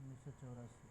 1984,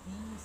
30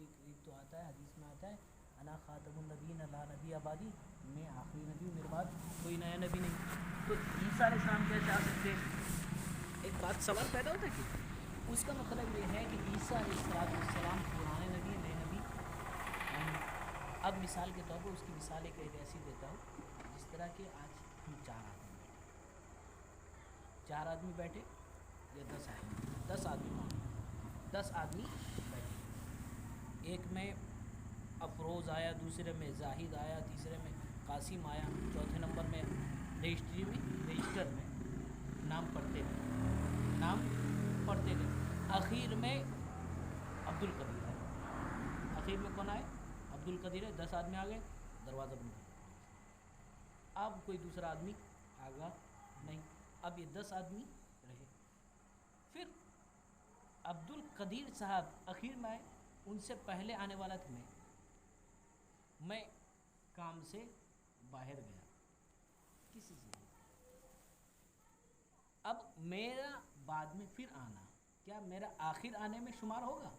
ایک تو آتا ہے حدیث میں آتا ہے انا خاتم النبیین لا نبی آبادی، میں آخری نبی ہوں، میرے بعد کوئی نیا نبی نہیں. تو عیسیٰ علیہ السلام کیسے آ سکتے ہیں؟ ایک بات سوال پیدا ہوتا ہے کہ اس کا مطلب یہ ہے کہ عیسیٰ علیہ السلام پرانے نبی نئے نبی. اب مثال کے طور پر اس کی مثال ایک ایسی دیتا ہوں، جس طرح کہ آج ہم چار آدمی بیٹھے یا 10 آدمی بیٹھے. ایک میں افروز آیا، دوسرے میں زاہد آیا، تیسرے میں قاسم آیا، چوتھے نمبر میں رجسٹر میں نام پڑھتے گئے. آخر میں عبد القدیر ہے. آخر میں کون آئے؟ عبد القدیر ہے. 10 آدمی آ گئے، دروازہ بند کر دیا. اب کوئی دوسرا آدمی آگا نہیں. اب یہ 10 آدمی رہے. پھر عبد القدیر صاحب آخر میں آئے. ان سے پہلے آنے والا تھا میں کام سے باہر گیا کسی سے. اب میرا بعد میں پھر آنا کیا میرا آخر آنے میں شمار ہوگا؟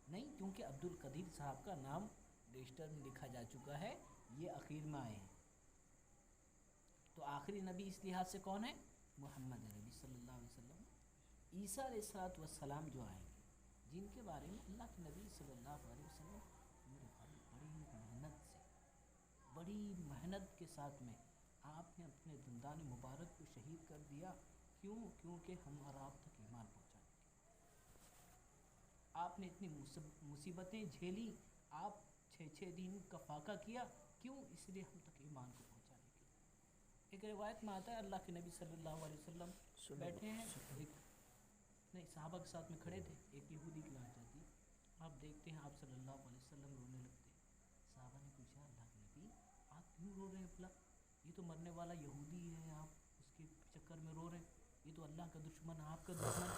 نہیں، کیونکہ عبد القدیر صاحب کا نام رجسٹر میں لکھا جا چکا ہے، یہ اخیر میں آئے ہیں. تو آخری نبی اس لحاظ سے کون ہے؟ محمد نبی صلی اللہ علیہ وسلم. عیسیٰ علیہ السلام جو آئیں گے، جن کے بارے میں اللہ کے نبی صلی اللہ علیہ وسلم میرے بھائی بڑی محنت کے ساتھ میں آپ نے اپنے دندان مبارک کو شہید کر دیا. کیونکہ ہم اور آپ تک ایمان پہنچانے کے آپ نے اتنی مصیبتیں جھیلی. آپ 6 دن کا فاقہ کیا. کیوں؟ اس لیے ہم تک ایمان کو پہنچانے کے لیے. ایک روایت میں آتا ہے اللہ کے نبی صلی اللہ علیہ وسلم بیٹھے ہیں، صحابہ کے ساتھ میں کھڑے تھے. ایک یہودی کی لانچ آتی. آپ دیکھتے ہیں آپ صلی اللہ علیہ وسلم رونے لگتے. صحابہ نے پوچھا اللہ کے نبی آپ کیوں رو رہے ہیں؟ بھلا یہ تو مرنے والا یہودی ہے، آپ اس کے چکر میں رو رہے ہیں. یہ تو اللہ کا دشمن، آپ کا دشمن،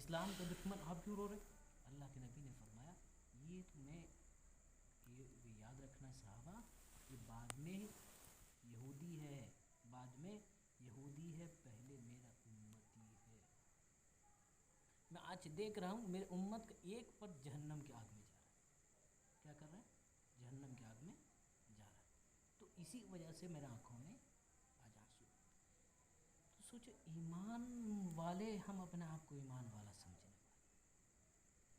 اسلام کا دشمن، آپ کیوں رو رہے؟ اللہ کے نبی نے فرمایا یہ یاد رکھنا صحابہ، یہ بعد میں یہودی ہے، پہلے میرا امتی ہے. میں آج دیکھ رہا ہوں میرے امت کا ایک پر جہنم کی آگ میں جا رہا ہے. کیا کر رہا ہے؟ جہنم کی آگ میں جا رہا ہے. تو اسی وجہ سے میرے آنکھوں میں آج آنسو. تو سوچو ایمان والے، ہم اپنے آپ کو ایمان والا سمجھنے والے.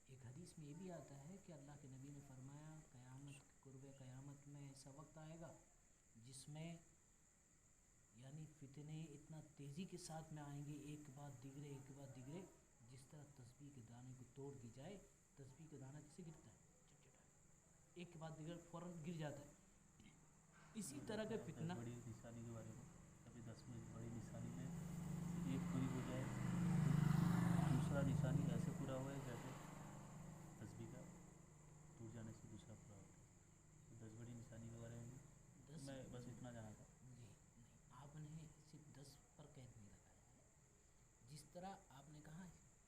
ایک حدیث میں یہ بھی آتا ہے کہ اللہ کے نبی نے فرمایا قرب قیامت میں ایسا وقت آئے گا جس میں یعنی فتنے اتنا تیزی کے ساتھ میں آئیں گے، ایک کے بعد دیگرے، جس طرح تسبیح کے دانے کو توڑ دی جائے. تسبیح کا دانہ کیسے گرتا ہے؟ ایک کے بعد دیگر فوراً گر جاتا ہے. اسی طرح کا فتنہ. بڑی نشانی کے بارے میں کبھی 10 میں بڑی نشانی میں ایک پوری ہو جائے، دوسرا نشانی ایسے پورا ہوئے جیسے تسبیح کا ٹوٹ جانے سے دوسرا پورا ہوتا ہے. تو 10 بڑی نشانی کے بارے میں میں بس اتنا جانا تھا. جی نہیں، آپ نے صرف 10 پر قید نہیں لگایا ہے. جس طرح آپ نے کہا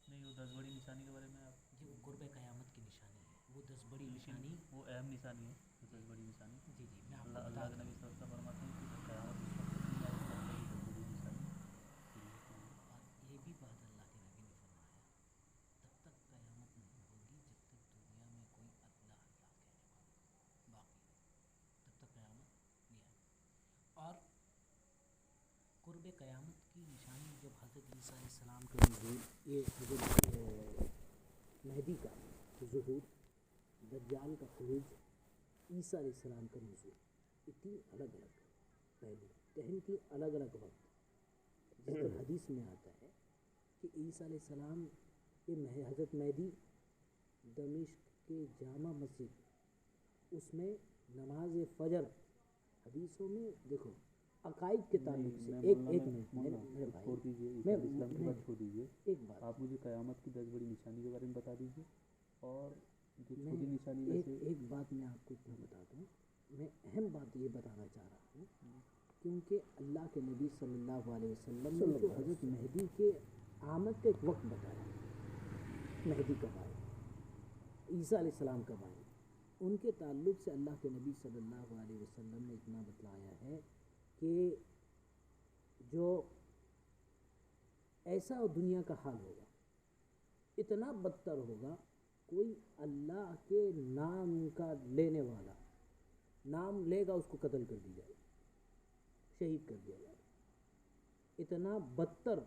نہیں، وہ 10 بڑی نشانی کے بارے میں آپ جی وہ قرب قیامت کی نشانی ہے، وہ 10 بڑی لیکن نشانی. وہ اہم نشانی ہے، جو 10 بڑی نشانی. جی میں آپ کو بتا اللہ کے دوں. نبی صلی اللہ علیہ وسلم فرماتے ہیں کہ جب قیامت اس وقت نہیں آئی تب تک 10 بڑی نشانی پوری ہوتی ہے. اور یہ بھی بات اللہ کے نبی نے فرمایا تب تک قیامت نہیں ہوگی جب تک دنیا میں کوئی اللہ کہنے والا باقی ہے، تب تک قیامت نہیں آئے. اور قرب قیامت کی نشانی جب حضرت عیسیٰ علیہ السلام کا نزول، یہ حضرت مہدی کا ظہور، دجال کا خروج، عیسیٰ علیہ السلام کا نزول، یہ 3 الگ الگ پہلو، 3 الگ الگ وقت. جس طرح حدیث میں آتا ہے کہ عیسیٰ علیہ السلام یہ حضرت مہدی دمشق کے جامع مسجد، اس میں نماز فجر، حدیثوں میں دیکھو عقائد کے تعلق سے ایک منٹ میرے بھائی، چھوڑ دیجیے اسلام کی بات چھوڑ دیجیے. ایک بات آپ مجھے قیامت کی 10 بڑی نشانی کے بارے میں بتا دیجیے. اور جو میں چھوٹی نشانی میں سے ایک بات میں آپ کو اتنا بتا دوں. میں اہم بات یہ بتانا چاہ رہا ہوں کیونکہ اللہ کے نبی صلی اللہ علیہ وسلم نے جو حضرت مہدی کے آمد کا ایک وقت بتایا، مہدی کب آئے، عیسیٰ علیہ السلام کب آئے، ان کے تعلق سے اللہ کے نبی صلی اللہ علیہ وسلم نے اتنا بتلایا ہے کہ جو ایسا دنیا کا حال ہوگا، اتنا بدتر ہوگا، کوئی اللہ کے نام کا لینے والا نام لے گا اس کو قتل کر دی جائے، شہید کر دیا جائے. اتنا بدتر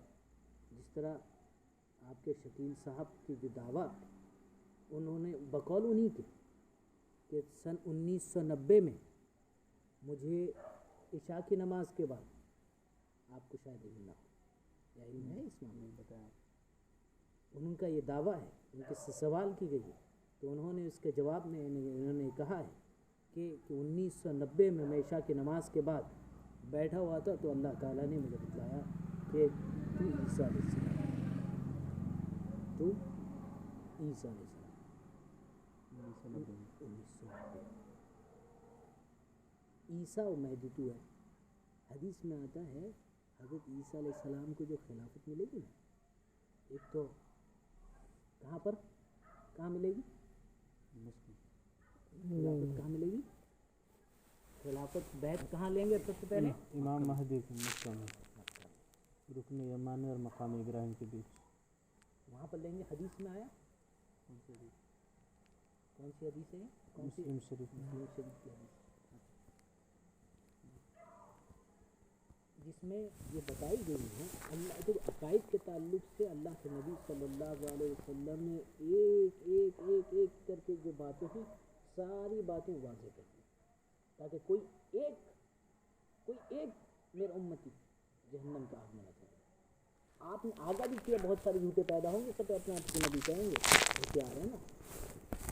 جس طرح آپ کے شکیل صاحب کی جو دعوت انہوں نے بقول انہی کے کہ سن 1990 میں مجھے عشاء کی نماز کے بعد، آپ کو شاید علم نہ ہو یا علم ہے اس معاملے میں بتایا، ان کا یہ دعویٰ ہے، ان کے سے سوال کی گئی ہے تو انہوں نے اس کے جواب میں انہوں نے کہا ہے کہ 1990 میں عشاء کی نماز کے بعد بیٹھا ہوا تھا تو اللہ تعالیٰ نے مجھے بتلایا کہ تو عیسیٰ علیہ السلام، تو عیسیٰ علیہ السلام. 1990 عیسیٰ و مہدی تو ہے. حدیث میں آتا ہے حضرت عیسیٰ علیہ السلام کو جو خلافت ملے گی نا، ایک تو کہاں ملے گی؟ خلافت کہاں ملے گی؟ خلافت بیعت کہاں لیں گے سب سے پہلے؟ امام مہدی کے مکہ میں، رکن یمانی اور مقام ابراہیم کے بیچ وہاں پر لیں گے. حدیث میں آیا کون سی حدیث ہے؟ کون سی؟ مسلم شریف میں. مسلم شریف کی حدیث جس میں یہ بتائی گئی ہے اللہ جو عقائد کے تعلق سے اللہ کے نبی صلی اللہ علیہ وسلم نے ایک کر کے جو باتیں ہیں ساری باتیں واضح کر دی تاکہ کوئی ایک میرے امتی جہنم کا آگ میں نہ چلے. آپ نے آگاہ بھی کیا بہت سارے جھوٹے پیدا ہوں گے، سب اپنے آپ کو نبی کہیں گے، ہوشیار ہے نا.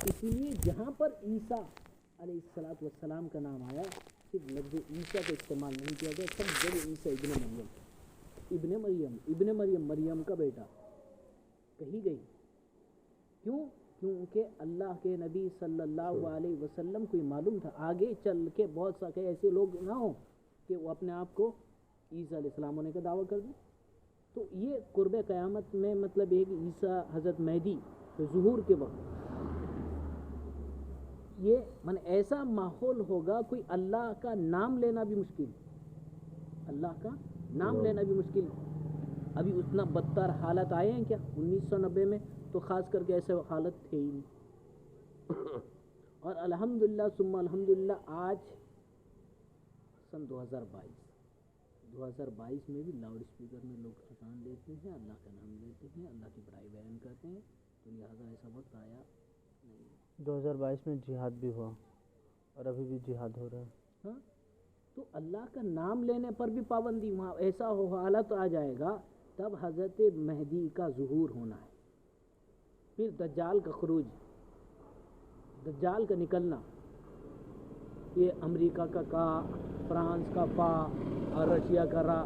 اسی لیے جہاں پر عیسیٰ علیہ السلام کا نام آیا صرف لفظ عیسیٰ کا استعمال نہیں کیا گیا، سب جگہ عیسیٰ ابن مریم مریم کا بیٹا کہی گئی. کیونکہ اللہ کے نبی صلی اللہ علیہ وسلم کو یہ معلوم تھا آگے چل کے بہت سارے ایسے لوگ نہ ہوں کہ وہ اپنے آپ کو عیسیٰ علیہ السلام ہونے کا دعویٰ کر دیں. تو یہ قرب قیامت میں مطلب یہ کہ عیسیٰ حضرت مہدی کے ظہور کے وقت یہ ایسا ماحول ہوگا کوئی اللہ کا نام لینا بھی مشکل، اللہ کا نام لینا بھی مشکل. ابھی اتنا بدتر حالت آئے ہیں کیا 1990 میں؟ تو خاص کر کے ایسے حالت تھے ہی نہیں. اور الحمدللہ ثم الحمدللہ آج سن 2022 میں بھی لاؤڈ اسپیکر میں لوگ اذان لیتے ہیں، اللہ کا نام لیتے ہیں، اللہ کی بڑائی بیان کرتے ہیں. تو لہٰذا ایسا وقت آیا نہیں. 2022 میں جہاد بھی ہوا اور ابھی بھی جہاد ہو رہا ہے. ہاں تو اللہ کا نام لینے پر بھی پابندی. وہاں ایسا حالت آ جائے گا تب حضرت مہدی کا ظہور ہونا ہے، پھر دجال کا خروج، دجال کا نکلنا. یہ امریکہ کا کا، فرانس کا فا اور رشیا کا را.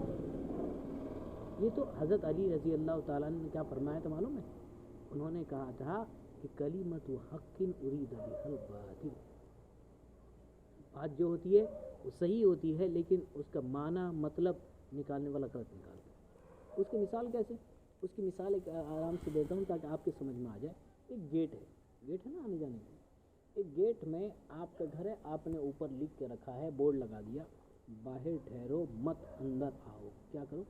یہ تو حضرت علی رضی اللہ تعالیٰ نے کیا فرمایا تھا معلوم ہے؟ انہوں نے کہا تھا کہ کلمت حق ارید بہا الباطل. بات جو ہوتی ہے وہ صحیح ہوتی ہے لیکن اس کا معنی مطلب نکالنے والا غلط نکالتا ہے. اس کی مثال کیسے؟ اس کی مثال ایک آرام سے دیتا ہوں تاکہ آپ کے سمجھ میں آ جائے. ایک گیٹ ہے نا آنے جانے کا. ایک گیٹ میں آپ کا گھر ہے، آپ نے اوپر لکھ کے رکھا ہے، بورڈ لگا دیا، باہر ٹھہرو مت اندر آؤ. کیا کرو؟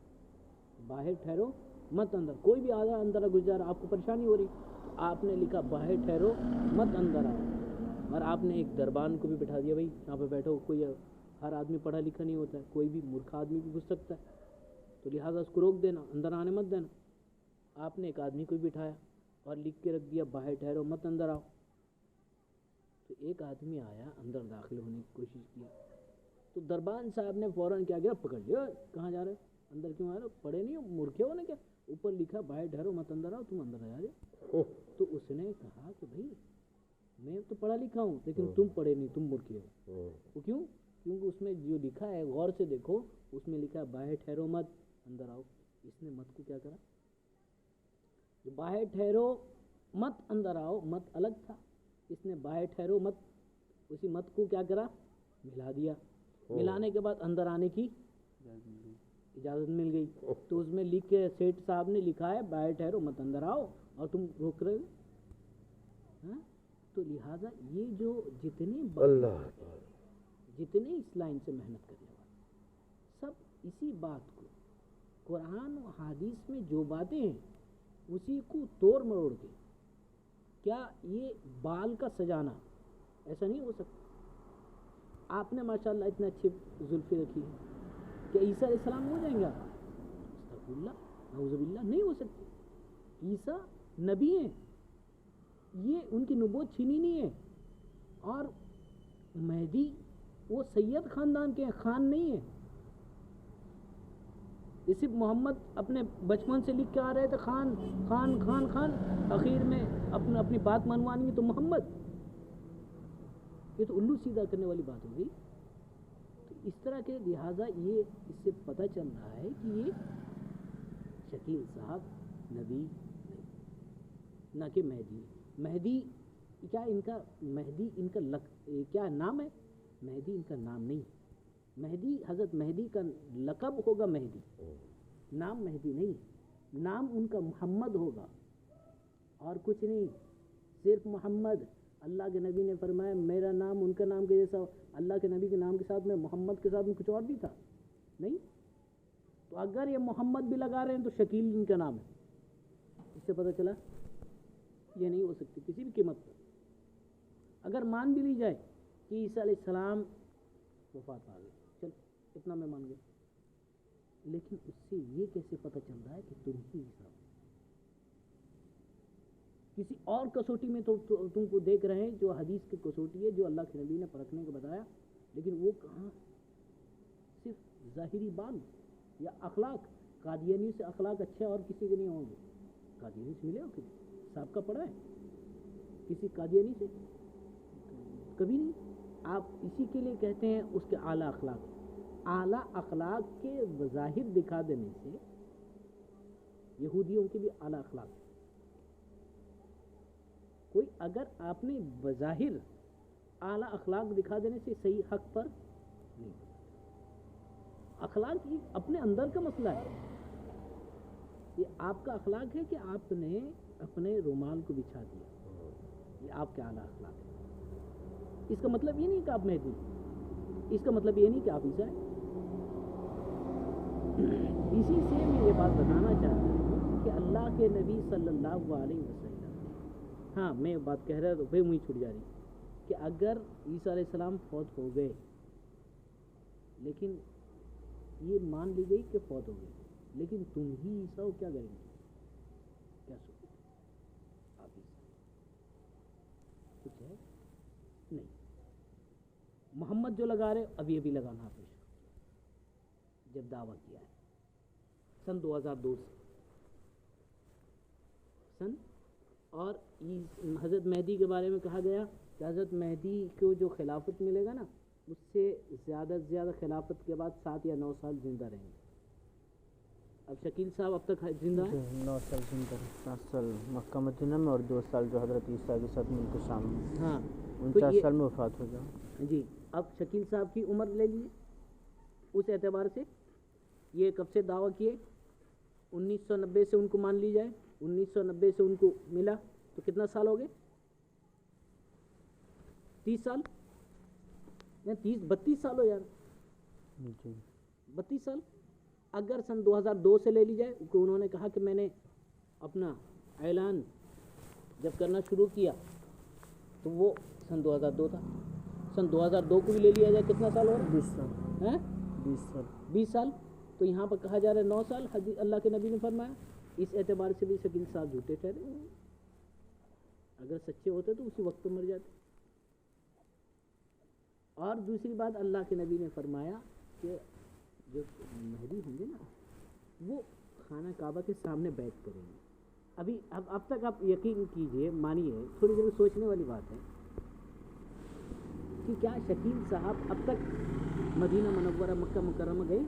باہر ٹھہرو مت اندر. کوئی بھی آدھا اندر گزر آپ کو پریشانی ہو رہی تو آپ نے لکھا باہر ٹھہرو مت اندر آؤ. اور آپ نے ایک دربان کو بھی بٹھا دیا، بھائی یہاں پہ بیٹھو. کوئی ہر آدمی پڑھا لکھا نہیں ہوتا ہے، کوئی بھی مورکھ آدمی بھی گھس سکتا ہے، تو لہٰذا اس کو روک دینا، اندر آنے مت دینا. آپ نے ایک آدمی کو بھی بٹھایا اور لکھ کے رکھ دیا باہر ٹھہرو مت اندر آؤ. تو ایک آدمی آیا اندر داخل ہونے کی کوشش کیا تو دربان صاحب نے فوراً کیا کیا، پکڑ لیا. کہاں جا رہے ہو؟ اندر کیوں آ رہے ہو؟ پڑھے نہیں ہو؟ مورکھے ہو نا کیا؟ اوپر لکھا باہر ٹھہرو مت اندر آؤ، تم اندر آ جاؤ. تو اس نے کہا کہ بھائی میں تو پڑھا لکھا ہوں لیکن تم پڑھے نہیں، تم مورکھے ہو. وہ کیوں؟ کیونکہ اس میں جو لکھا ہے غور سے دیکھو، اس میں لکھا ہے باہر ٹھہرو مت اندر آؤ. اس نے مت کو کیا کرا؟ جو باہر ٹھہرو مت اندر آؤ مت الگ تھا، اس نے باہر ٹھہرو مت اسی مت کو کیا کرا؟ ملا دیا. ملانے کے بعد اندر آنے کی اجازت مل گئی. تو اس میں لکھ کے سیٹھ صاحب نے لکھا ہے باہر ٹھہرو مت اندر آؤ اور تم روک رہے ہو. تو لہٰذا یہ جو جتنے اس لائن سے محنت کرنے والے سب اسی بات کو قرآن و حدیث میں جو باتیں ہیں اسی کو توڑ مروڑ کے کیا یہ بال کا سجانا ایسا نہیں ہو سکتا؟ آپ نے ماشاءاللہ اتنے اچھے زلفیں رکھی ہیں، کہ عیسیٰ علیہ السلام ہو جائیں گے آپ؟ استغفر اللہ، نعوذ باللہ، نہیں ہو سکتی۔ عیسیٰ نبی ہیں، یہ ان کی نبوت چھینی نہیں ہے، اور مہدی وہ سید خاندان کے ہیں، خان نہیں ہے۔ یہ صرف محمد اپنے بچپن سے لکھ کے آ رہے تھے خان خان خان خان، اخیر میں اپنی بات منوانی تو محمد، یہ تو الو سیدھا کرنے والی بات ہو گئی۔ تو اس طرح کے لہٰذا یہ اس سے پتہ چل رہا ہے کہ یہ شکیل صاحب نبی نہیں، نہ کہ مہدی۔ مہدی کیا ان کا مہدی ان کا کیا نام ہے؟ مہدی ان کا نام نہیں، مہدی حضرت مہدی کا لقب ہوگا مہدی، نام مہدی نہیں، نام ان کا محمد ہوگا اور کچھ نہیں، صرف محمد۔ اللہ کے نبی نے فرمایا میرا نام ان کا نام کے جیسا، اللہ کے نبی کے نام کے ساتھ میں محمد کے ساتھ میں کچھ اور بھی تھا نہیں؟ تو اگر یہ محمد بھی لگا رہے ہیں تو شکیل ان کا نام ہے، اس سے پتہ چلا یہ نہیں ہو سکتی کسی بھی قیمت پر۔ اگر مان بھی لی جائے کہ عیسیٰ علیہ السلام وفات پا گئے، چل اتنا میں مان گیا، لیکن اس سے یہ کیسے پتہ چل رہا ہے کہ تم ہی عیسیٰ ہو؟ کسی اور کسوٹی میں تو تم کو دیکھ رہے ہیں جو حدیث کی کسوٹی ہے، جو اللہ کے نبی نے پرکھنے کو بتایا، لیکن وہ کہاں؟ صرف ظاہری بات یا اخلاق۔ قادیانی سے اخلاق اچھے اور کسی کے نہیں ہوں گے۔ قادیانی سے ملے ہو کبھی؟ سابقہ پڑھا ہے کسی قادیانی سے؟ کبھی نہیں۔ آپ اسی کے لیے کہتے ہیں اس کے اعلیٰ اخلاق۔ اعلیٰ اخلاق کے بظاہر دکھا دینے سے یہودیوں کے بھی اعلیٰ اخلاق، کوئی اگر آپ نے بظاہر اعلیٰ اخلاق دکھا دینے سے صحیح حق پر نہیں، اخلاق یہ اپنے اندر کا مسئلہ ہے۔ یہ آپ کا اخلاق ہے کہ آپ نے اپنے رومال کو بچھا دیا، یہ آپ کے اعلیٰ اخلاق ہے۔ اس کا مطلب یہ نہیں کہ آپ مہدی، اس کا مطلب یہ نہیں کہ آپ عیسیٰ ہیں۔ اسی سے میں یہ بات بتانا چاہتا ہوں کہ اللہ کے نبی صلی اللہ علیہ وسلم، ہاں میں بات کہہ رہا تو پھر وہیں چھوٹ جا رہی کہ اگر عیسیٰ علیہ السلام فوت ہو گئے، لیکن یہ مان لی گئی کہ فوت ہو گئے، لیکن تم ہی عیسیٰ ہو، کیا کریں گے؟ کیا سوچیں؟ آپ عیسیٰ کچھ ہے نہیں۔ محمد جو لگا رہے ابھی لگانا پیش جب دعویٰ کیا ہے سن 2002 سے اور حضرت مہدی کے بارے میں کہا گیا کہ حضرت مہدی کو جو خلافت ملے گا نا، اس سے زیادہ سے زیادہ خلافت کے بعد 7 یا 9 سال زندہ رہیں گے۔ اب شکیل صاحب اب تک زندہ ہیں؟ 9 سال زندہ، 7 سال مکہ مدینہ میں اور 2 سال جو حضرت عیسیٰ کے ساتھ ملک شام میں، ہاں 49 سال میں وفات ہو جائے جی۔ اب شکیل صاحب کی عمر لے لیے، اس اعتبار سے یہ کب سے دعویٰ کیے؟ 1990 سے ان کو مان لی جائے، 1990 سے ان کو ملا تو کتنا سال ہو گئے؟ 30 سال یا 32 سال ہو جائے جی، 32 سال۔ اگر سن 2002 سے لے لی جائے کہ انہوں نے کہا کہ میں نے اپنا اعلان جب کرنا شروع کیا تو وہ سن 2002 تھا، سن 2002 کو بھی لے لیا جائے کتنا سال ہو رہا ہے؟ 20 سال، ہیں 20 سال 20 سال۔ تو یہاں پر کہا جا رہا ہے 9 سال، حدیث اللہ کے نبی نے فرمایا، اس اعتبار سے بھی شکیل صاحب جھوٹے ٹھہرے، اگر سچے ہوتے تو اسی وقت مر جاتے۔ اور دوسری بات اللہ کے نبی نے فرمایا کہ جو مہدی ہوں گے نا وہ خانہ کعبہ کے سامنے بیٹھ کریں گے۔ اب تک آپ یقین کیجئے، مانیے، تھوڑی دیر سوچنے والی بات ہے کہ کیا شکیل صاحب اب تک مدینہ منورہ مکہ مکرمہ گئے؟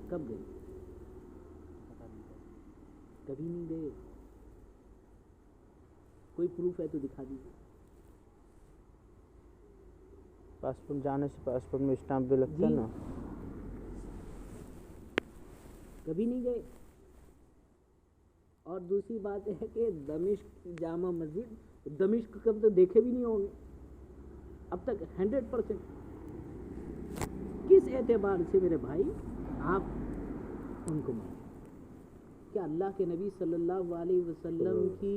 کب گئے؟ کبھی نہیں گئے۔ کوئی پروف ہے تو دکھا دیجیے۔ پاسپورٹ جانے سے پاسپورٹ میں اسٹامپ بھی لگتا ہے نا، کبھی نہیں گئے۔ اور دوسری بات ہے کہ دمشق کی جامع مسجد، دمشق کب تو دیکھے بھی نہیں ہوں گے اب تک 100%۔ کس اعتبار سے میرے بھائی آپ ان کو مانیں کہ اللہ کے نبی صلی اللہ علیہ وسلم کی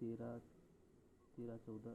13, 14,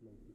LIC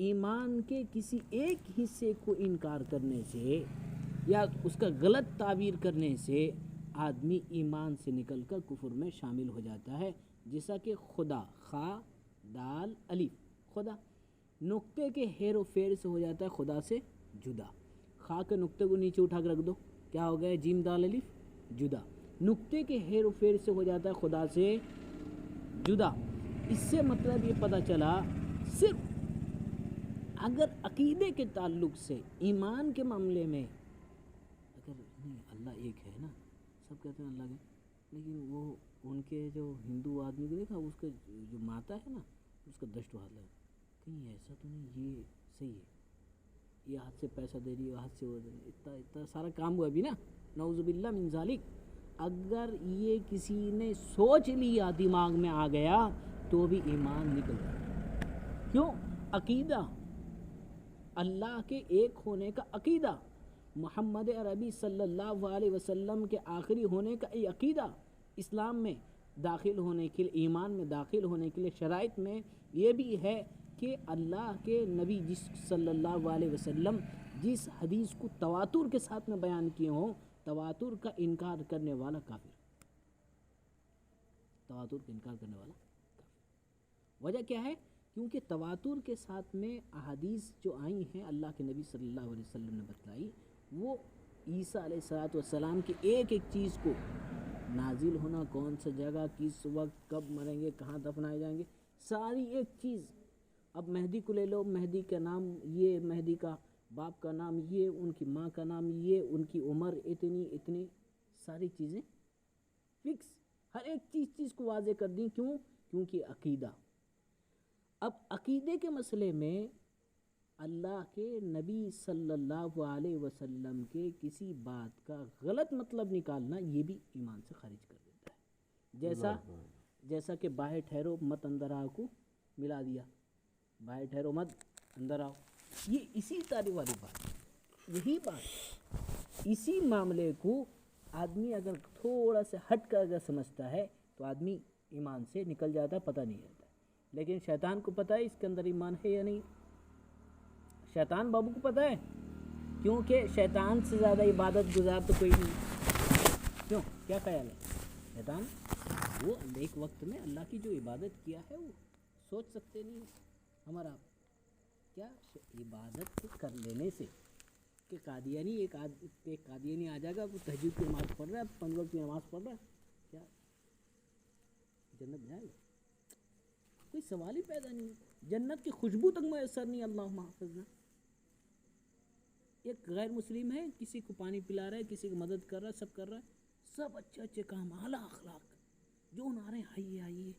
ایمان کے کسی ایک حصے کو انکار کرنے سے یا اس کا غلط تعبیر کرنے سے آدمی ایمان سے نکل کر کفر میں شامل ہو جاتا ہے. جیسا کہ خدا، خا دال الف، خدا نقطے کے ہیر و پھیر سے ہو جاتا ہے خدا سے جدا. خا کے نقطے کو نیچے اٹھا کے رکھ دو، کیا ہو گیا؟ جیم دال الف جدا. نقطے کے ہیر و پھیر سے ہو جاتا ہے خدا سے جدا. اس سے مطلب یہ پتہ چلا صرف اگر عقیدے کے تعلق سے ایمان کے معاملے میں اگر نہیں اللہ ایک ہے نا، سب کہتے ہیں اللہ کے، لیکن وہ ان کے جو ہندو آدمی کو دیکھا اس کا جو ماتا ہے نا اس کا دشت ہاتھ لگا، کہیں ایسا تو نہیں یہ صحیح ہے، یہ ہاتھ سے پیسہ دے رہی ہے، ہاتھ سے وہ دے رہی ہے، اتنا سارا کام ہوا ابھی نا، نعوذ باللہ من ذالک. اگر یہ کسی نے سوچ لیا دماغ میں آ گیا تو بھی ایمان نکل گیا. کیوں؟ عقیدہ، اللہ کے ایک ہونے کا عقیدہ، محمد عربی صلی اللہ علیہ وسلم کے آخری ہونے کا یہ عقیدہ، اسلام میں داخل ہونے کے لیے، ایمان میں داخل ہونے کے لیے شرائط میں یہ بھی ہے کہ اللہ کے نبی جس صلی اللہ علیہ وسلم جس حدیث کو تواتر کے ساتھ میں بیان کیے ہوں، تواتر کا انکار کرنے والا کافر. تواتر کا انکار کرنے والا کافر. وجہ کیا ہے؟ کیونکہ تواتر کے ساتھ میں احادیث جو آئی ہیں اللہ کے نبی صلی اللہ علیہ وسلم نے بتلائی، وہ عیسیٰ علیہ السلام کی ایک ایک چیز کو، نازل ہونا، کون سا جگہ، کس وقت، کب مریں گے، کہاں دفنائے جائیں گے، ساری ایک چیز. اب مہدی کو لے لو، مہدی کا نام یہ، مہدی کا باپ کا نام یہ، ان کی ماں کا نام یہ، ان کی عمر اتنی ساری چیزیں فکس، ہر ایک چیز کو واضح کر دیں. کیوں؟ کیونکہ عقیدہ. اب عقیدے کے مسئلے میں اللہ کے نبی صلی اللہ علیہ وسلم کے کسی بات کا غلط مطلب نکالنا یہ بھی ایمان سے خارج کر دیتا ہے. جیسا کہ باہر ٹھہرو مت اندر آؤ کو ملا دیا، باہر ٹھہرو مت اندر آؤ، یہ اسی طرح والی بات، یہی بات. اسی معاملے کو آدمی اگر تھوڑا سا ہٹ کر اگر سمجھتا ہے تو آدمی ایمان سے نکل جاتا ہے، پتہ نہیں رہتا. لیکن شیطان کو پتہ ہے اس کے اندر ایمان ہے یا نہیں. شیطان بابو کو پتہ ہے، کیونکہ شیطان سے زیادہ عبادت گزار تو کوئی نہیں. کیوں؟ کیا خیال ہے؟ شیطان وہ ایک وقت میں اللہ کی جو عبادت کیا ہے وہ سوچ سکتے نہیں ہمارا کیا عبادت کر لینے سے کہ قادیانی ایک قادیانی آ جائے گا، وہ تہجد کی نماز پڑھ رہا ہے، 5 وقت کی نماز پڑھ رہا ہے، کیا جنت جائے گا؟ کوئی سوال ہی پیدا نہیں. جنت کی خوشبو تک میسر نہیں. اللہ حافظ. ایک غیر مسلم ہے، کسی کو پانی پلا رہا ہے، کسی کو مدد کر رہا ہے، سب کر رہا ہے، سب اچھے کام، اعلیٰ اخلاق، جو نعرے آئیے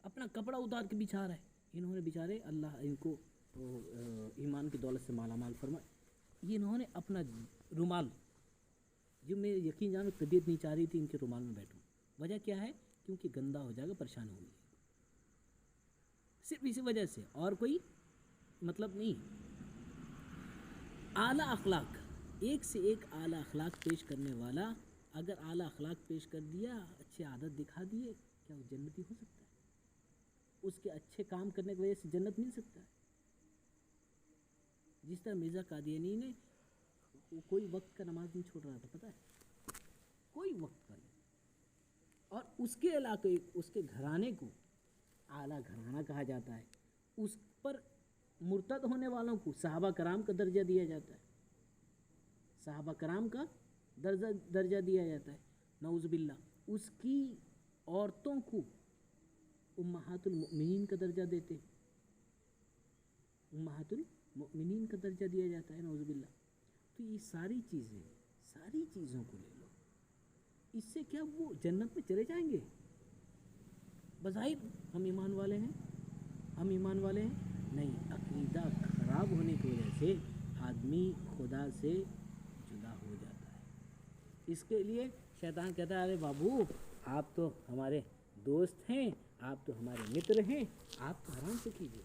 اپنا کپڑا اتار کے بچھا رہا ہے. انہوں نے بیچارے اللہ ان کو ایمان کی دولت سے مالا مال فرمائے، یہ انہوں نے اپنا رومال، جو میں یقین جانو طبیعت نہیں چاہ رہی تھی ان کے رومال میں بیٹھوں. وجہ کیا ہے؟ کیونکہ گندا ہو جائے گا، پریشان ہوگی، صرف اسی وجہ سے، اور کوئی مطلب نہیں. اعلیٰ اخلاق، ایک سے ایک اعلیٰ اخلاق پیش کرنے والا اگر اعلیٰ اخلاق پیش کر دیا، اچھے عادت دکھا دیے، کیا وہ جنتی ہو سکتا ہے؟ اس کے اچھے کام کرنے کی وجہ سے جنت مل سکتا ہے؟ جس طرح مرزا قادیانی نے کوئی وقت کا نماز نہیں چھوڑ رہا تھا، پتہ ہے، کوئی وقت کا نہیں، اور اس کے علاقے اس کے گھرانے کو اعلیٰ گھرانہ کہا جاتا ہے. اس پر مرتد ہونے والوں کو صحابہ کرام کا درجہ دیا جاتا ہے، صحابہ کرام کا درجہ دیا جاتا ہے. نعوذ باللہ. اس کی عورتوں کو امہات المؤمنین کا درجہ دیتے ہیں، امہات المؤمنین کا درجہ دیا جاتا ہے. نعوذ باللہ. تو یہ ساری چیزوں کو لے لو، اس سے کیا وہ جنت میں چلے جائیں گے؟ بظاہر ہم ایمان والے ہیں، نہیں. عقیدہ خراب ہونے کی وجہ سے آدمی خدا سے جدا ہو جاتا ہے. اس کے لیے شیطان کہتا ہے ارے بابو آپ تو ہمارے دوست ہیں، آپ تو ہمارے متر ہیں، آپ تو آرام سے کیجیے،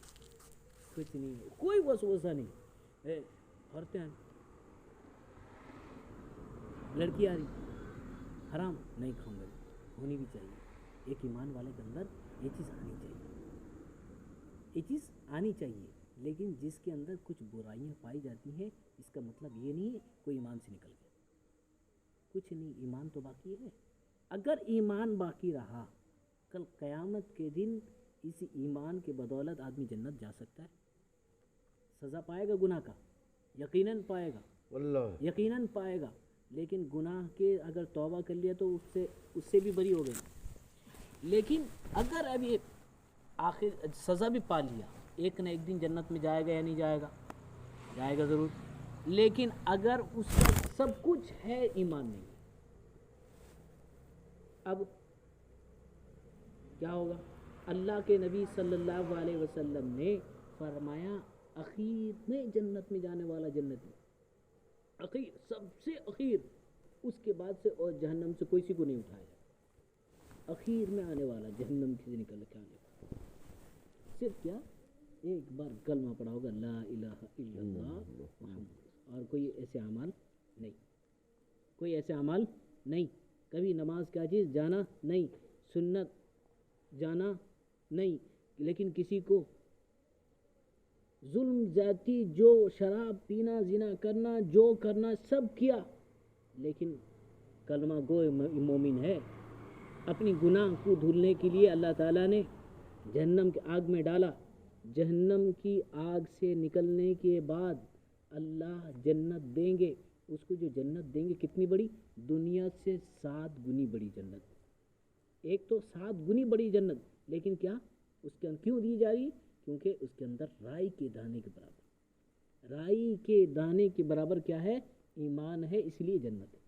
کچھ نہیں، کوئی وسوسہ نہیں. عورتیں آ رہی، لڑکی آ رہی، حرام نہیں کھاؤں گا، ہونی بھی چاہیے. ایک ایمان والے کے اندر یہ چیز آنی چاہیے، لیکن جس کے اندر کچھ برائیاں پائی جاتی ہیں اس کا مطلب یہ نہیں ہے کوئی ایمان سے نکل گیا، کچھ نہیں، ایمان تو باقی ہے۔ اگر ایمان باقی رہا کل قیامت کے دن اس ایمان کے بدولت آدمی جنت جا سکتا ہے، سزا پائے گا گناہ کا، یقیناً پائے گا، واللہ یقیناً پائے گا، لیکن گناہ کے اگر توبہ کر لیا تو اس سے بھی بری ہو گئی۔ لیکن اگر ابھی آخر سزا بھی پا لیا، ایک نہ ایک دن جنت میں جائے گا یا نہیں جائے گا؟ جائے گا ضرور، لیکن اگر اس کا سب کچھ ہے ایمان نہیں، اب کیا ہوگا؟ اللہ کے نبی صلی اللہ علیہ وسلم نے فرمایا اخیر میں جنت میں جانے والا جنتی، اخیر، سب سے اخیر، اس کے بعد سے اور جہنم سے کوئی سی کو نہیں اٹھایا جائے، اخیر میں آنے والا جہنم سے نکل کے آنے والا، صرف کیا ایک بار کلمہ پڑھا ہوگا لا الہ الا اللہ محمد، اور کوئی ایسے اعمال نہیں، کوئی ایسے اعمال نہیں، کبھی نماز کیا چیز جانا نہیں، سنت جانا نہیں، لیکن کسی کو ظلم زیادتی، جو شراب پینا، زنا کرنا، جو کرنا سب کیا، لیکن کلمہ گو مومن ہے، اپنی گناہ کو دھلنے کے لیے اللہ تعالیٰ نے جہنم کی آگ میں ڈالا، جہنم کی آگ سے نکلنے کے بعد اللہ جنت دیں گے اس کو، جو جنت دیں گے کتنی بڑی؟ دنیا سے 7 گنی بڑی جنت، ایک تو 7 گنی بڑی جنت، لیکن کیا اس کے اندر کیوں دی جا رہی؟ کیونکہ اس کے اندر رائی کے دانے کے برابر، رائی کے دانے کے برابر کیا ہے؟ ایمان ہے، اس لیے جنت ہے۔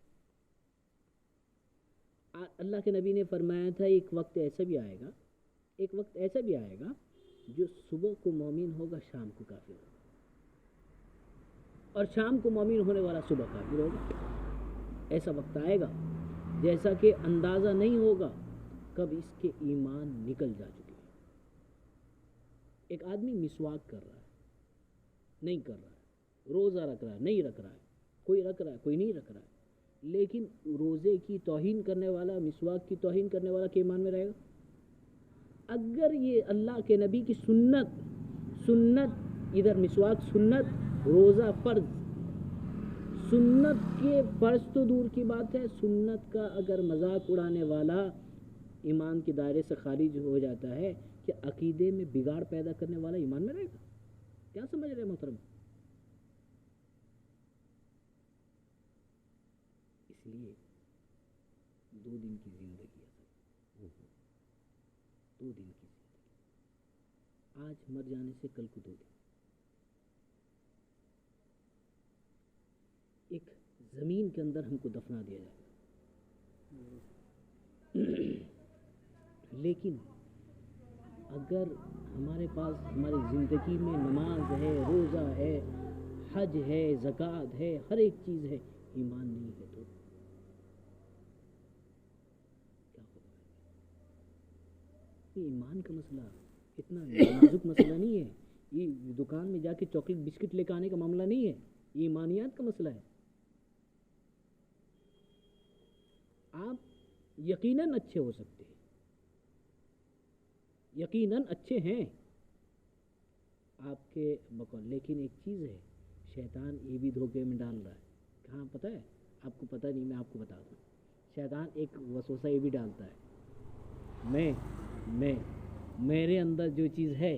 اللہ کے نبی نے فرمایا تھا ایک وقت ایسا بھی آئے گا، ایک وقت ایسا بھی آئے گا جو صبح کو مومن ہوگا شام کو کافر ہوگا، اور شام کو مومن ہونے والا صبح کافر ہوگا۔ ایسا وقت آئے گا جیسا کہ اندازہ نہیں ہوگا کب اس کے ایمان نکل جا چکے ہیں۔ ایک آدمی مسواک کر رہا ہے، نہیں کر رہا ہے، روزہ رکھ رہا ہے، نہیں رکھ رہا ہے، کوئی رکھ رہا ہے، کوئی نہیں رکھ رہا ہے، لیکن روزے کی توہین کرنے والا، مسواک کی توہین کرنے والا کے ایمان میں رہے گا؟ اگر یہ اللہ کے نبی کی سنت ادھر مسواک سنت، روزہ فرض، سنت کے فرض تو دور کی بات ہے، سنت کا اگر مذاق اڑانے والا ایمان کے دائرے سے خارج ہو جاتا ہے کہ عقیدے میں بگاڑ پیدا کرنے والا ایمان میں رہے گا؟ کیا سمجھ رہے ہیں محترم؟ اس لیے 2 دن کی زندگی ہے، 2 دن کی زندگی، آج مر جانے سے کل کو 2 دن، ایک زمین کے اندر ہم کو دفنا دیا جائے گا، لیکن اگر ہمارے پاس ہماری زندگی میں نماز ہے، روزہ ہے، حج ہے، زکوٰۃ ہے، ہر ایک چیز ہے، ایمان نہیں ہے تو کیا ہوگا؟ یہ ایمان کا مسئلہ اتنا نازک مسئلہ نہیں ہے، یہ دکان میں جا کے چاکلیٹ بسکٹ لے کے آنے کا معاملہ نہیں ہے، یہ ایمانیات کا مسئلہ ہے۔ آپ یقیناً اچھے ہو سکتے ہیں، یقیناً اچھے ہیں آپ کے بقول، لیکن ایک چیز ہے، شیطان یہ بھی دھوکے میں ڈال رہا ہے، کہاں پتہ ہے آپ کو؟ پتہ نہیں، میں آپ کو بتا دوں، شیطان ایک وسوسہ یہ بھی ڈالتا ہے، میرے اندر جو چیز ہے،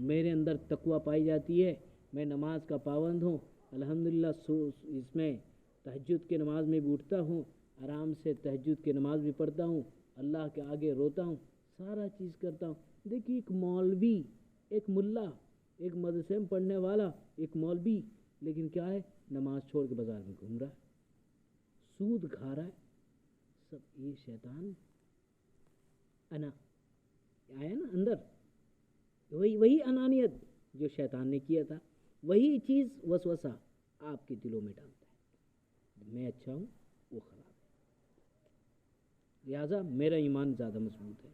میرے اندر تقویٰ پائی جاتی ہے، میں نماز کا پابند ہوں، الحمدللہ اس میں تہجد کی نماز میں بھی اٹھتا ہوں، آرام سے تہجد کی نماز بھی پڑھتا ہوں، اللہ کے آگے روتا ہوں، سارا چیز کرتا ہوں۔ دیکھیے ایک مولوی، ایک ملا، ایک مدرسے میں پڑھنے والا، ایک مولوی، لیکن کیا ہے؟ نماز چھوڑ کے بازار میں گھوم رہا ہے، سود کھا رہا ہے، سب یہ شیطان انا آیا نا اندر، وہی انانیت جو شیطان نے کیا تھا، وہی چیز وسوسہ آپ کے دلوں میں ڈالتا ہے، میں اچھا ہوں وہ خراب ہے، لہٰذا میرا ایمان زیادہ مضبوط ہے،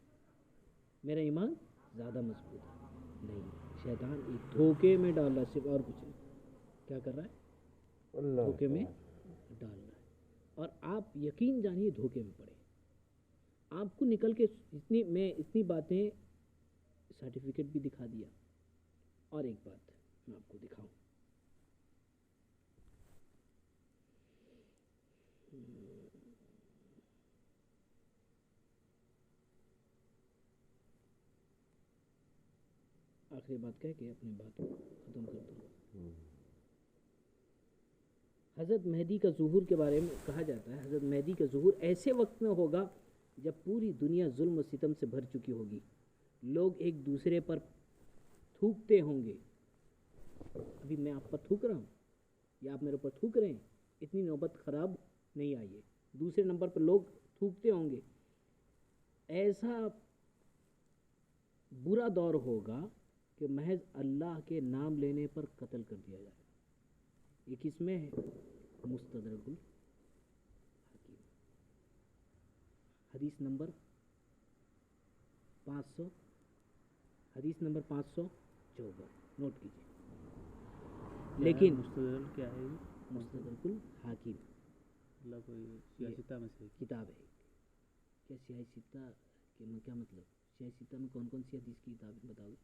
میرا ایمان زیادہ مضبوط ہے، نہیں، شیطان ایک دھوکے میں ڈال رہا ہے، صرف اور کچھ نہیں، کیا کر رہا ہے؟ دھوکے میں ڈال رہا ہے، اور آپ یقین جانیے دھوکے میں پڑے، آپ کو نکل کے اتنی باتیں سرٹیفکیٹ بھی دکھا دیا، اور ایک بات میں آپ کو دکھاؤں. آخری بات کہہ کے اپنی بات کو ختم کرتا ہوں. حضرت مہدی کا ظہور کے بارے میں کہا جاتا ہے حضرت مہدی کا ظہور ایسے وقت میں ہوگا جب پوری دنیا ظلم و ستم سے بھر چکی ہوگی. لوگ ایک دوسرے پر تھوکتے ہوں گے. ابھی میں آپ پر تھوک رہا ہوں یا آپ میرے اوپر تھوک رہے ہیں, اتنی نوبت خراب نہیں آئی ہے. دوسرے نمبر پر لوگ تھوکتے ہوں گے. ایسا برا دور ہوگا کہ محض اللہ کے نام لینے پر قتل کر دیا جائے. یہ کس میں ہے؟ مستدرک الحکیم, حدیث نمبر 500, حدیث نمبر 554 نوٹ کیجیے. لیکن مستدرک کیا ہے یہ؟ مستدرک الحاکم مطلب سیاستہ میں سے کتاب ہے. کیا سیاہ ستہ کے کیا مطلب؟ سیاہ ستہ میں کون کون سی حدیث کی کتاب ہے بتاؤ.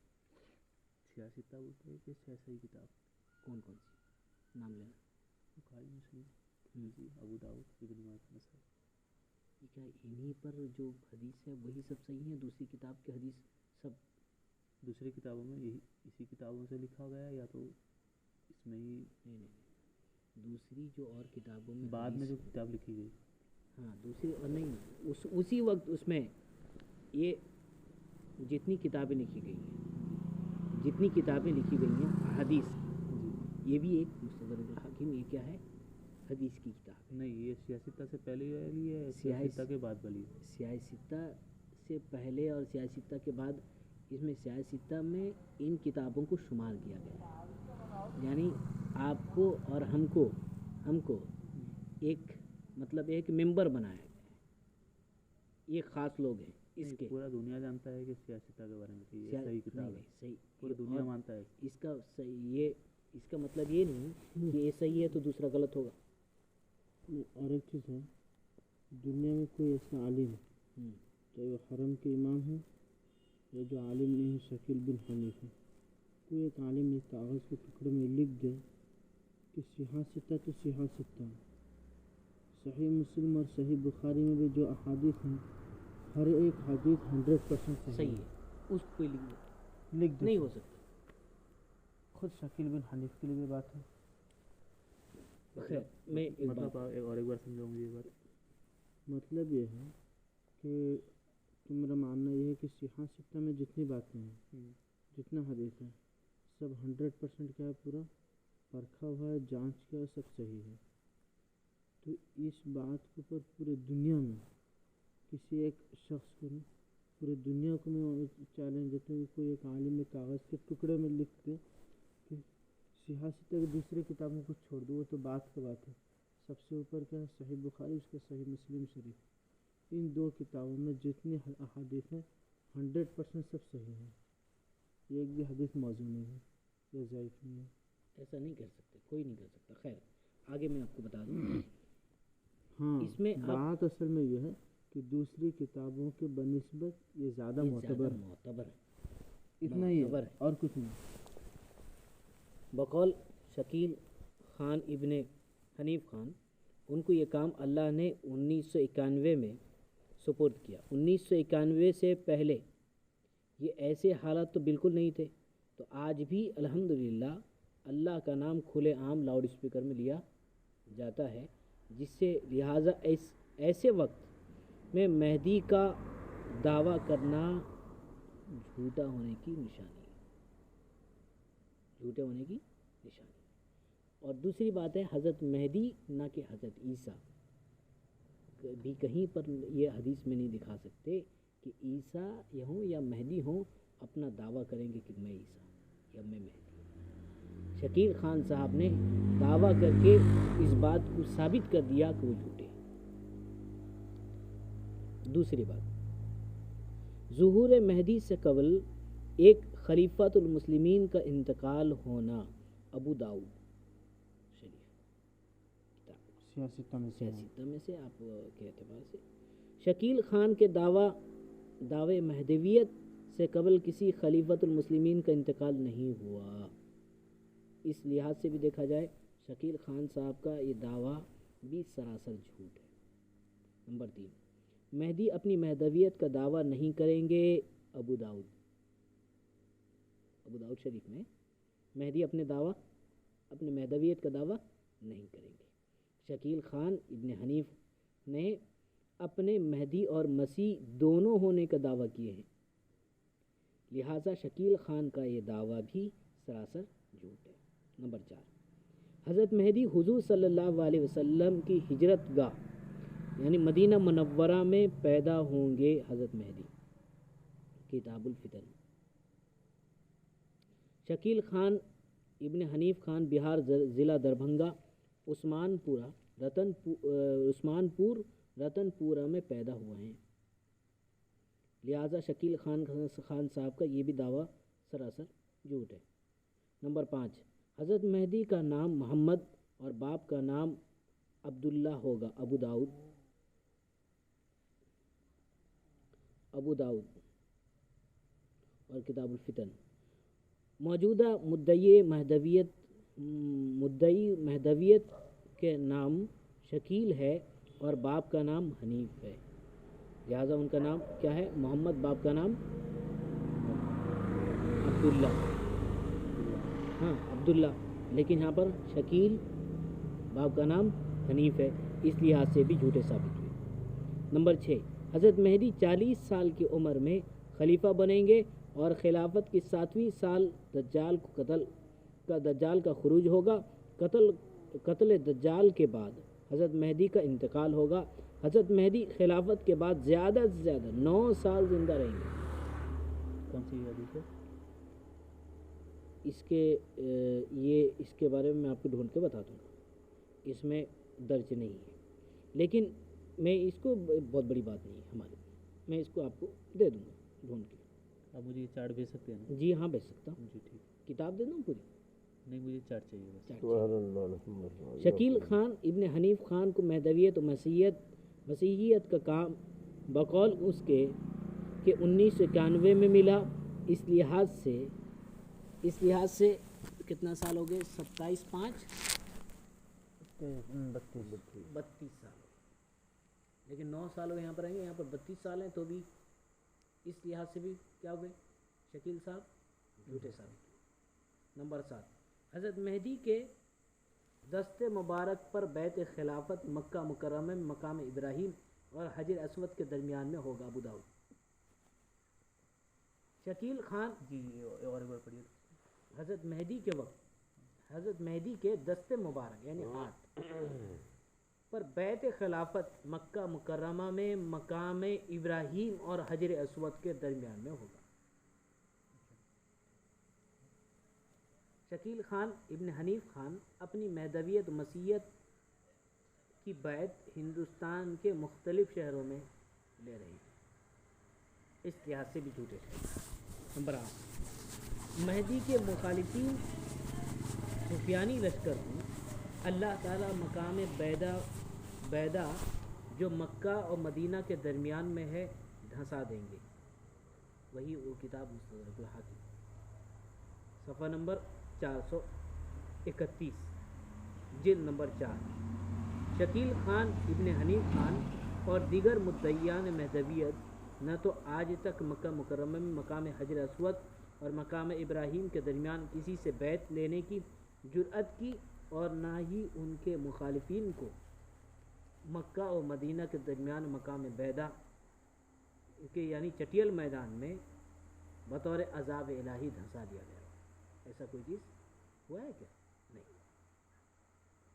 سیاستہ بولتے ہیں کہ سیاسی کتاب. کون کون سی نام لینا؟ بخاری, مسلم, ابو داؤد, ابن ماجہ, نسائی. کیا انہی پر جو حدیث ہے وہی سب صحیح ہیں؟ دوسری کتاب کی حدیث سب دوسری کتابوں میں یہی اسی کتابوں سے لکھا گیا ہے یا تو اس میں ہی؟ نہیں, دوسری جو اور کتابوں میں بعد میں جو کتاب لکھی گئی. ہاں دوسری اور نہیں, اسی وقت اس میں یہ جتنی کتابیں لکھی گئی ہیں حدیث, یہ بھی ایک مستدرک الحاکم. یہ کیا ہے؟ حدیث کی کتاب. نہیں, یہ سیاستہ سے پہلے والی ہے, سیاستہ کے بعد والی ہے. سیاستہ سے پہلے اور سیاستہ کے بعد. اس میں سیاستہ میں ان کتابوں کو شمار کیا گیا, یعنی آپ کو اور ہم کو ایک مطلب ایک ممبر بنایا گیا ہے. یہ خاص لوگ ہیں اس کے. پورا دنیا جانتا ہے کہ سیاستہ کے بارے میں کہ یہ صحیح کتاب ہے. صحیح, پوری دنیا مانتا ہے. اس کا مطلب یہ نہیں کہ یہ صحیح ہے تو دوسرا غلط ہوگا. اور ایک چیز ہے, دنیا میں کوئی ایسا عالم چاہے وہ حرم کے امام ہے یا جو عالم نہیں ہے شکیل بن حنیف ہے, کوئی ایک عالم ایک کاغذ کے ٹکڑے میں لکھ دے کہ سیاستہ تو سیاستہ. صحیح مسلم اور صحیح بخاری میں بھی جو احادیث ہیں ہر ایک حدیث 100% صحیح ہے, اس پہ لکھ دے. نہیں ہو سکتا. خود شکیل بن حنیف کے لیے بھی بات ہے. خیر میں مطلب اور ایک بار سمجھاؤں گی یہ بات. مطلب یہ ہے کہ میرا ماننا یہ ہے کہ سیاستہ میں جتنی باتیں ہیں جتنا حدیث ہے سب 100% کیا ہے, پورا پرکھا ہوا ہے, جانچ کیا ہے, سب صحیح ہے. تو اس بات کے اوپر پورے دنیا میں کسی ایک شخص کو نہیں, پورے دنیا کو میں چیلنج دیتا ہوں کہ کوئی ایک عالم میں کاغذ کے ٹکڑے میں لکھ دے کہ سیاستہ کی دوسری کتابوں کو چھوڑ دو, وہ تو بات کا بات ہے. سب سے اوپر کیا ہے صحیح بخاری, اس کا صحیح مسلم شریف. ان دو کتابوں میں جتنی احادیث ہیں 100% سب صحیح ہیں. ایک بھی حدیث موضوع نہیں ہے یا ضعیف نہیں ہے. ایسا نہیں کر سکتے, کوئی نہیں کر سکتا. خیر آگے میں آپ کو بتا دوں. ہاں, اس میں بات اصل میں یہ ہے کہ دوسری کتابوں کے بنسبت یہ زیادہ معتبر ہے. اتنا ہی ہے اور کچھ نہیں. بقول شکیل خان ابن حنیف خان, ان کو یہ کام اللہ نے 1991 میں سپرد کیا. 1991 سے پہلے یہ ایسے حالات تو بالکل نہیں تھے. تو آج بھی الحمدللہ اللہ کا نام کھلے عام لاؤڈ اسپیکر میں لیا جاتا ہے, جس سے لہٰذا ایسے وقت میں مہدی کا دعویٰ کرنا جھوٹا ہونے کی نشانی ہے. جھوٹے ہونے کی نشانی. اور دوسری بات ہے حضرت مہدی نہ کہ حضرت عیسیٰ. بھی کہیں پر یہ حدیث میں نہیں دکھا سکتے کہ عیسیٰ یہ ہوں یا مہدی ہوں اپنا دعویٰ کریں گے کہ میں عیسیٰ یا میں مہدی. شکیل خان صاحب نے دعویٰ کر کے اس بات کو ثابت کر دیا کہ وہ جھوٹے. دوسری بات, ظہور مہدی سے قبل ایک خلیفۃ المسلمین کا انتقال ہونا. ابو داؤد شریف سیاستہ میں سے آپ کے اعتبار سے شکیل خان کے دعوے مہدویت سے قبل کسی خلیفۃ المسلمین کا انتقال نہیں ہوا. اس لحاظ سے بھی دیکھا جائے شکیل خان صاحب کا یہ دعویٰ بھی سراسر جھوٹ ہے۔ نمبر 3، مہدی اپنی مہدویت کا دعویٰ نہیں کریں گے۔ ابو داؤد شریف میں مہدی اپنے مہدویت کا دعویٰ نہیں کریں گے۔ شکیل خان ابن حنیف نے اپنے مہدی اور مسیح دونوں ہونے کا دعویٰ کیے ہیں، لہٰذا شکیل خان کا یہ دعویٰ بھی سراسر جھوٹ ہے۔ نمبر 4، حضرت مہدی حضور صلی اللہ علیہ وسلم کی ہجرت گاہ یعنی مدینہ منورہ میں پیدا ہوں گے۔ حضرت مہدی، کتاب الفتن۔ شکیل خان ابن حنیف خان بہار ضلع دربھنگا عثمان پور رتن پورہ میں پیدا ہوئے ہیں، لہٰذا شکیل خان صاحب کا یہ بھی دعویٰ سراسر جھوٹ ہے۔ نمبر 5، حضرت مہدی کا نام محمد اور باپ کا نام عبداللہ ہوگا۔ ابو داؤد اور کتاب الفتن۔ موجودہ مدعی مہدویت کے نام شکیل ہے اور باپ کا نام حنیف ہے، لہٰذا ان کا نام کیا ہے؟ محمد، باپ کا نام عبداللہ، لیکن یہاں پر شکیل، باپ کا نام حنیف ہے، اس لحاظ سے بھی جھوٹے ثابت ہوئے۔ نمبر 6، حضرت مہدی 40 سال کی عمر میں خلیفہ بنیں گے اور خلافت کی 7ویں سال دجال کا خروج ہوگا۔ قتل دجال کے بعد حضرت مہدی کا انتقال ہوگا۔ حضرت مہدی خلافت کے بعد زیادہ سے زیادہ 9 سال زندہ رہیں گے۔ کون سی حدیث ہے؟ اس کے بارے میں آپ کو ڈھونڈ کے بتا دوں گا، اس میں درج نہیں ہے، لیکن میں اس کو بہت بڑی بات نہیں ہے ہمارے، میں اس کو آپ کو دے دوں گا ڈھونڈ کے۔ آپ مجھے یہ چارٹ بھیج سکتے ہیں نا؟ جی ہاں بھیج سکتا ہوں، جی ٹھیک، کتاب دے دوں پوری؟ نہیں مجھے چارٹ چاہیے بس۔ شکیل خان ابن حنیف خان کو مہدویت و مسیحیت کا کام بقول اس کے کہ 1991 میں ملا۔ اس لحاظ سے کتنا سال ہو گئے؟ 27 5 32 سال، لیکن 9 سال ہو یہاں پر آئیں گے، یہاں پر 32 سال ہیں، تو بھی اس لحاظ سے بھی کیا ہو گئے؟ شکیل صاحب جھوٹے ثابت۔ نمبر 7، حضرت مہدی کے دست مبارک پر بیت خلافت مکہ مکرمہ میں مقام ابراہیم اور حجر اسود کے درمیان میں ہوگا۔ ابو داؤد۔ شکیل خان جی اور ایک بار پڑھیے۔ حضرت مہدی کے وقت حضرت مہدی کے دست مبارک یعنی ہاتھ پر بیت خلافت مکہ مکرمہ میں مقام ابراہیم اور حجر اسود کے درمیان میں ہوگا۔ شکیل خان ابن حنیف خان اپنی مہدویت و مسیحیت کی بیعت ہندوستان کے مختلف شہروں میں لے رہے ہیں، اس لحاظ سے بھی جھوٹے ہیں۔ نمبر 8، مہدی کے مخالفین سفیانی لشکر کو اللہ تعالیٰ مقام بیدا جو مکہ اور مدینہ کے درمیان میں ہے دھنسا دیں گے۔ وہی وہ کتاب مستدرک الحاکم، صفحہ نمبر 431، جلد نمبر 4۔ شکیل خان ابن حنیف خان اور دیگر مدعیان مہدویت نہ تو آج تک مکہ مکرمہ میں مقام حجر اسود اور مقام ابراہیم کے درمیان کسی سے بیعت لینے کی جرأت کی، اور نہ ہی ان کے مخالفین کو مکہ اور مدینہ کے درمیان مقام بیدا کے یعنی چٹیل میدان میں بطور عذاب الہی دھنسا دیا گیا۔ ایسا کوئی چیز ہوا ہے کیا؟ نہیں،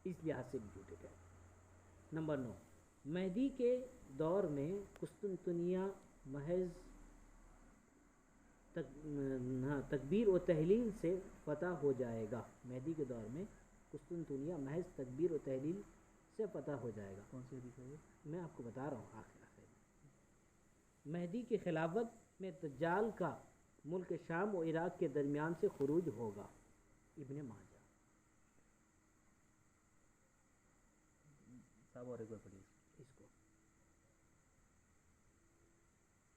اس لحاظ سے بھی جھوٹے گئے۔ نمبر 9، مہدی کے دور میں قسطنطنیہ محض تکبیر و تحلیل سے فتح ہو جائے گا۔ مہدی کے دور میں قسطنطنیہ محض تکبیر و تحلیل سے فتح ہو جائے گا۔ کون سی حدیث ہے یہ؟ میں آپ کو بتا رہا ہوں آخر مہدی کی خلافت میں دجال کا ملک شام و عراق کے درمیان سے خروج ہوگا۔ ابن ماجہ۔ صاحب اور ایک بار پڑھیے اس کو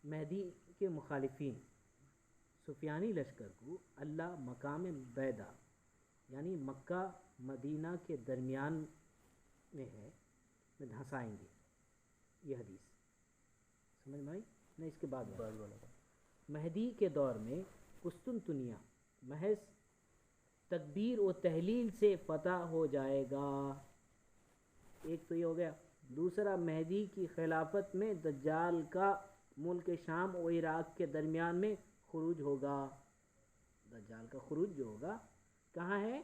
مہدی کے مخالفین سفیانی لشکر کو اللہ مقام بیدا یعنی مکہ مدینہ کے درمیان میں ہے، میں دھنسائیں گے، یہ حدیث سمجھ میں آئی؟ نہیں، اس کے بعد مہدی کے دور میں قسطنطنیہ محض تکبیر و تحلیل سے فتح ہو جائے گا، ایک تو یہ ہو گیا۔ دوسرا، مہدی کی خلافت میں دجال کا ملک شام و عراق کے درمیان میں خروج ہوگا، دجال کا خروج جو ہوگا کہاں ہے؟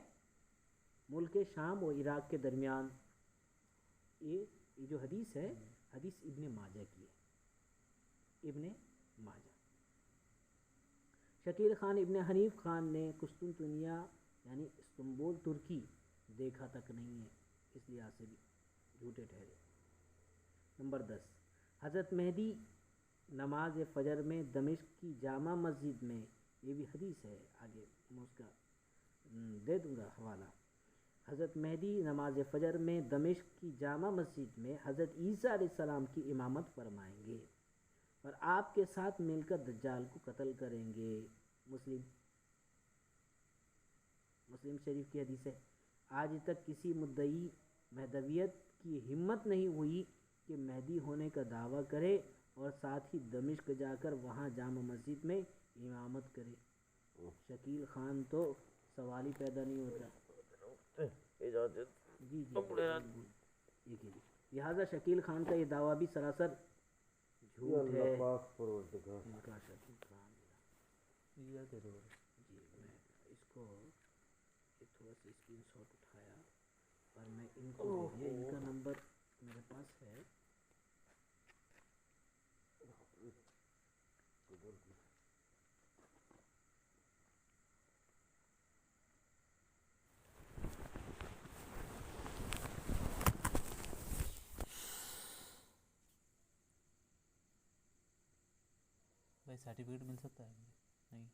ملک شام و عراق کے درمیان۔ یہ جو حدیث ہے، حدیث ابن ماجہ کی ہے، ابن ماجہ۔ شکیل خان ابن حنیف خان نے قسطنطنیہ یعنی استنبول ترکی دیکھا تک نہیں ہے، اس لحاظ سے بھی جھوٹے ٹھہرے۔ نمبر 10، حضرت مہدی نماز فجر میں دمشق کی جامع مسجد میں، یہ بھی حدیث ہے، آگے میں اس کا دے دوں گا حوالہ۔ حضرت مہدی نماز فجر میں دمشق کی جامع مسجد میں حضرت عیسیٰ علیہ السلام کی امامت فرمائیں گے اور آپ کے ساتھ مل کر دجال کو قتل کریں گے۔ مسلم شریف کی حدیث ہے۔ آج تک کسی مدعی مہدویت کی ہمت نہیں ہوئی کہ مہدی ہونے کا دعویٰ کرے اور ساتھ ہی دمشق جا کر وہاں جامع مسجد میں امامت کرے۔ شکیل خان تو سوال ہی پیدا نہیں ہوتا۔ جی جی، لہٰذا شکیل خان کا یہ دعویٰ بھی سراسر جھوٹ ہے۔ ان کا شکیل خان جی، میں اس کو تھوڑا سا اسکرین شاٹ اٹھایا اور میں ان کو ان کا نمبر میرے پاس ہے۔ بھائی سرٹیفکیٹ مل سکتا ہے؟ نہیں